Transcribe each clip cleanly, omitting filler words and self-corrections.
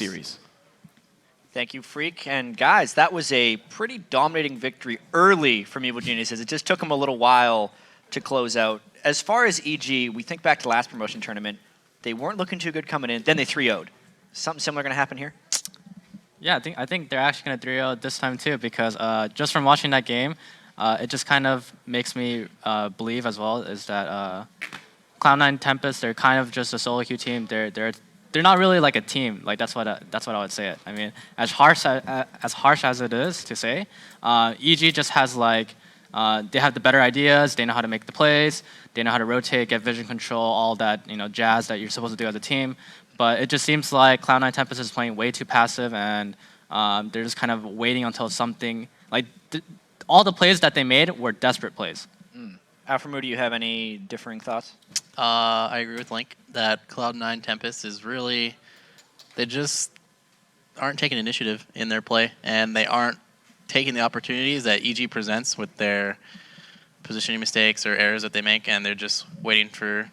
series. Thank you, Freak. And guys, that was a pretty dominating victory early from Evil Geniuses. It just took them a little while to close out. As far as EG, we think back to last promotion tournament. They weren't looking too good coming in. Then they 3-0'd. Something similar going to happen here? Yeah, I think they're actually going to 3-0 this time too, because just from watching that game, it just kind of makes me believe as well is that Cloud9 Tempest, they're kind of just a solo queue team. They're not really like a team. Like that's what I would say it. I mean, as harsh as it is to say, EG just has like they have the better ideas. They know how to make the plays. They know how to rotate, get vision control, all that jazz that you're supposed to do as a team. But it just seems like Cloud9 Tempest is playing way too passive, and they're just kind of waiting until something like all the plays that they made were desperate plays. Alframu, do you have any differing thoughts? I agree with Link that Cloud9 Tempest is really, they just aren't taking initiative in their play, and they aren't taking the opportunities that EG presents with their positioning mistakes or errors that they make, and they're just waiting for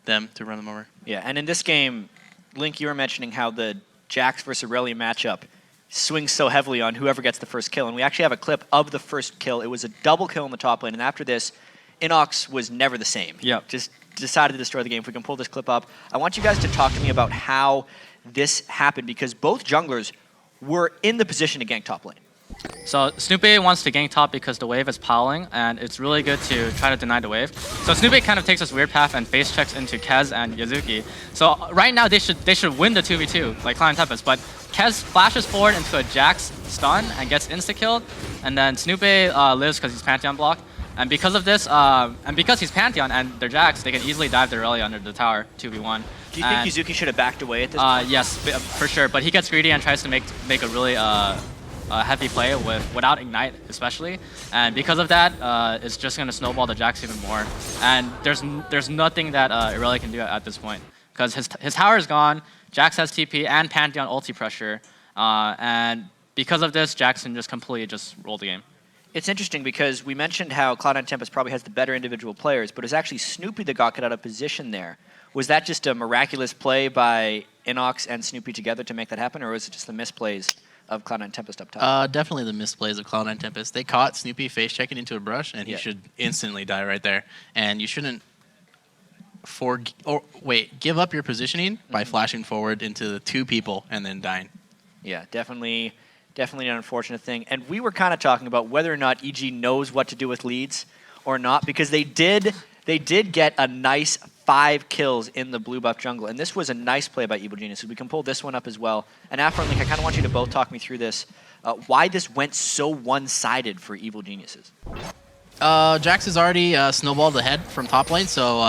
them to run them over. Yeah, and in this game, Link, you were mentioning how the Jax versus Aurelia matchup swings so heavily on whoever gets the first kill, and we actually have a clip of the first kill. It was a double kill in the top lane, and after this, Inox was never the same. Yep. Just decided to destroy the game. If we can pull this clip up, I want you guys to talk to me about how this happened, because both junglers were in the position to gank top lane. So Snoopy wants to gank top because the wave is piling, and it's really good to try to deny the wave. So Snoopy kind of takes this weird path and face checks into Kez and Yazuki. So right now they should win the 2v2 like Cloud9 Tempest, but Kez flashes forward into a Jax stun and gets insta-killed, and then Snoopy lives because he's Pantheon blocked. And because of this, and because he's Pantheon and they're Jax, they can easily dive the Aurelia under the tower 2v1. Do you think Yazuki should have backed away at this point? Yes, for sure. But he gets greedy and tries to make a really heavy play without Ignite, especially. And because of that, it's just going to snowball the Jax even more. And there's nothing that Aurelia can do at this point, because his tower is gone, Jax has TP and Pantheon ulti pressure, and because of this, Jax can just completely just roll the game. It's interesting because we mentioned how Cloud9 Tempest probably has the better individual players, but it's actually Snoopy that got out of position there. Was that just a miraculous play by Inox and Snoopy together to make that happen, or was it just the misplays of Cloud9 Tempest up top? Definitely the misplays of Cloud9 Tempest. They caught Snoopy face checking into a brush, and he should instantly die right there. And you shouldn't give up your positioning by flashing forward into two people and then dying. Yeah, definitely an unfortunate thing. And we were kind of talking about whether or not EG knows what to do with leads or not, because they did get a nice 5 kills in the blue buff jungle, and this was a nice play by Evil Geniuses. We can pull this one up as well. And after, Link, I kind of want you to both talk me through this. Why this went so one-sided for Evil Geniuses? Jax is already snowballed ahead from top lane, so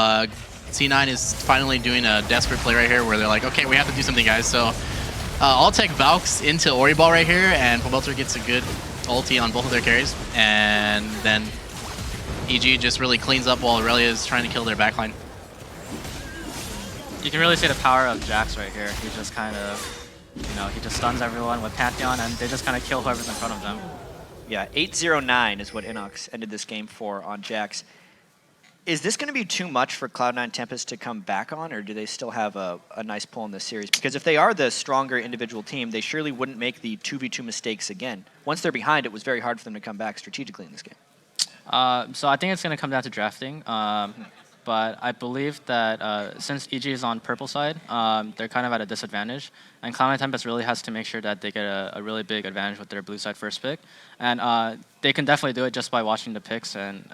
C9 is finally doing a desperate play right here where they're like, okay, we have to do something, guys. So I'll take Valks into Ori Ball right here, and Pobelter gets a good ulti on both of their carries, and then EG just really cleans up while Aurelia is trying to kill their backline. You can really see the power of Jax right here. He just kind of, he just stuns everyone with Pantheon, and they just kind of kill whoever's in front of them. Yeah, 8-0-9 is what Inox ended this game for on Jax. Is this going to be too much for Cloud9 Tempest to come back on, or do they still have a nice pull in this series? Because if they are the stronger individual team, they surely wouldn't make the 2v2 mistakes again. Once they're behind, it was very hard for them to come back strategically in this game. So I think it's going to come down to drafting. But I believe that since EG is on purple side, they're kind of at a disadvantage. And Cloud9 Tempest really has to make sure that they get a really big advantage with their blue side first pick. And they can definitely do it just by watching the picks and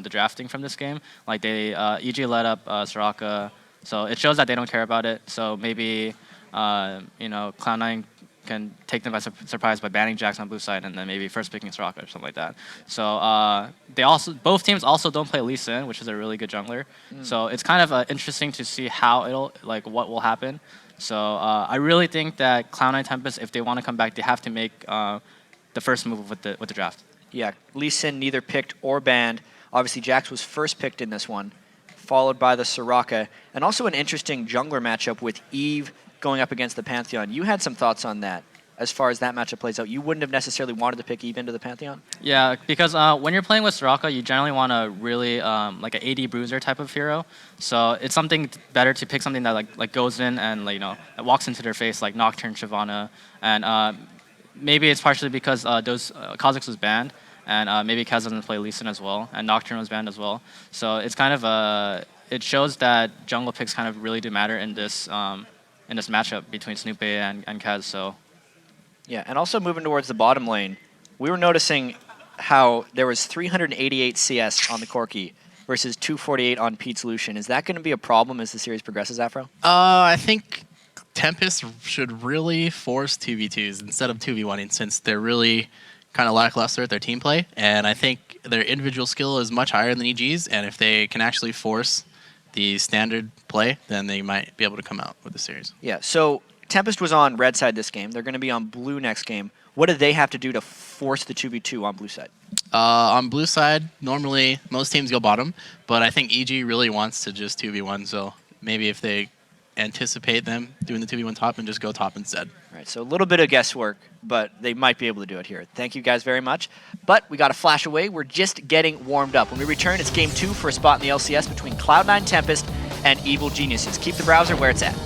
the drafting from this game. Like EG led up Soraka, so it shows that they don't care about it. So maybe Cloud9 can take them by surprise by banning Jax on blue side and then maybe first picking Soraka or something like that. So both teams also don't play Lee Sin, which is a really good jungler. So it's kind of interesting to see how what will happen. So I really think that Cloud9 Tempest, if they want to come back, they have to make the first move with the draft. Yeah, Lee Sin neither picked or banned. Obviously, Jax was first picked in this one, followed by the Soraka, and also an interesting jungler matchup with Eve going up against the Pantheon. You had some thoughts on that. as far as that matchup plays out? You wouldn't have necessarily wanted to pick Eve into the Pantheon? Yeah, because when you're playing with Soraka, you generally want a really like an AD bruiser type of hero. So it's something better to pick something that like goes in and like, that walks into their face, like Nocturne, Shyvana, and maybe it's partially because those Kha'Zix was banned, and maybe Kaz doesn't play Lee Sin as well, and Nocturne was banned as well. So it's kind of it shows that jungle picks kind of really do matter in this matchup between Snoopy and Kaz. So. Yeah, and also moving towards the bottom lane, we were noticing how there was 388 CS on the Corki versus 248 on Pete's Lucian. Is that going to be a problem as the series progresses, Afro? I think Tempest should really force 2v2s instead of 2v1ing, since they're really kind of lackluster at their team play. And I think their individual skill is much higher than EG's, and if they can actually force the standard play, then they might be able to come out with the series. Yeah, so Tempest was on red side this game. They're going to be on blue next game. What do they have to do to force the 2v2 on blue side? On blue side, normally most teams go bottom, but I think EG really wants to just 2v1, so maybe if they anticipate them doing the 2v1 top and just go top instead. All right, so a little bit of guesswork, but they might be able to do it here. Thank you guys very much. But we got to flash away. We're just getting warmed up. When we return, it's game 2 for a spot in the LCS between Cloud9 Tempest and Evil Geniuses. Keep the browser where it's at.